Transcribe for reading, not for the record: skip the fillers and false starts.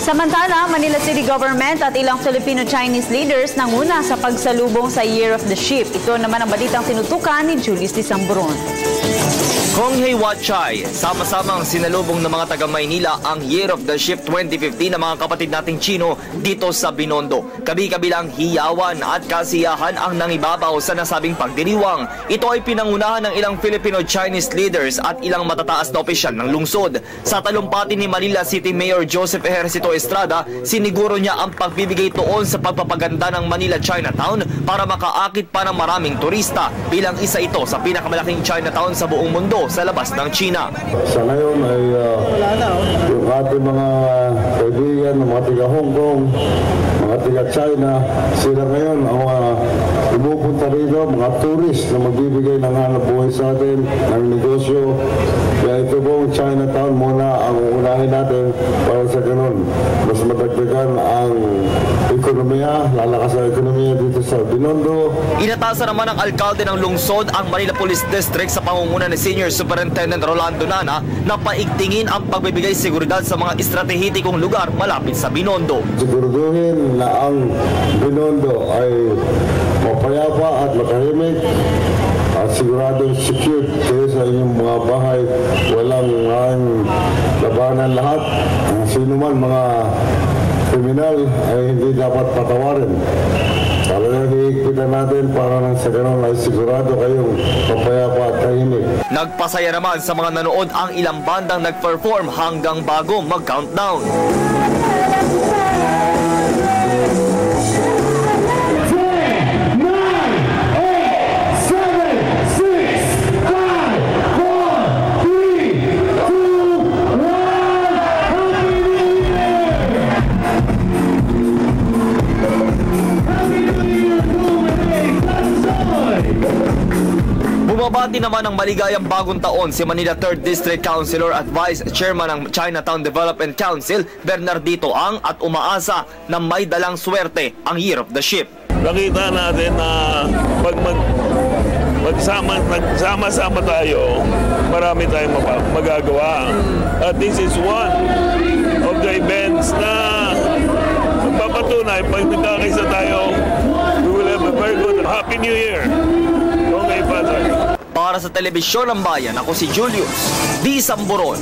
Samantala, Manila City Government at ilang Filipino-Chinese leaders nanguna sa pagsalubong sa Year of the Ship. Ito naman ang balitang tinutukan ni Julius Disamburon. Kong Hei Wat Chai, sama-samang sinalubong ng mga taga-Maynila ang Year of the Ship 2015 ng mga kapatid nating Chino dito sa Binondo. Kabi-kabilang hiyawan at kasiyahan ang nangibabaw sa nasabing pagdiriwang. Ito ay pinangunahan ng ilang Filipino-Chinese leaders at ilang matataas na opisyal ng lungsod. Sa talumpati ni Manila City Mayor Joseph Ejercito Estrada, siniguro niya ang pagbibigay tuon sa pagpapaganda ng Manila Chinatown para makaakit pa ng maraming turista. Bilang isa ito sa pinakamalaking Chinatown sa buong mundo sa labas ng China. Sa ngayon ay yung ating mga kaibigan, mga tiga Hong Kong, mga tiga China, sila ngayon ang mga pumupunta rito, mga tourist na magbibigay ng hanap buhay sa atin, ng negosyo. Kaya ito pong Chinatown muna ang unahin natin para sa ganun. Mas madagdagan ang ekonomiya, lalakas ang ekonomiya dito sa Binondo. Inatasan naman ng alkalde ng lungsod ang Manila Police District sa pangunguna ni Senior Superintendent Rolando Nana na paigtingin ang pagbibigay seguridad sa mga estratehitikong lugar malapit sa Binondo. Siguraduhin na ang Binondo ay mapayapa at matahimik at siguradong secure kayo sa inyong mga bahay. Walang labanan lahat. Sino man mga kriminal ay hindi dapat patawarin. Talagang hihigpitan natin para nang sa ganun ay sigurado kayong papayapa at tahimik. Nagpasaya naman sa mga nanood ang ilang bandang nag-perform hanggang bago mag-countdown. Bumabati naman ng maligayang bagong taon si Manila 3rd District Councilor at Vice Chairman ng Chinatown Development Council, Bernardito Ang, at umaasa na may dalang swerte ang Year of the Ship. Nakita natin na pag magsama-sama tayo, marami tayong magagawa. At this is one of the events na magpapatunay pag nagkakaisa tayo, we will have a very good Happy New Year. Okay, Father. Para sa Telebisyon ng Bayan, ako si Julius Disamburon.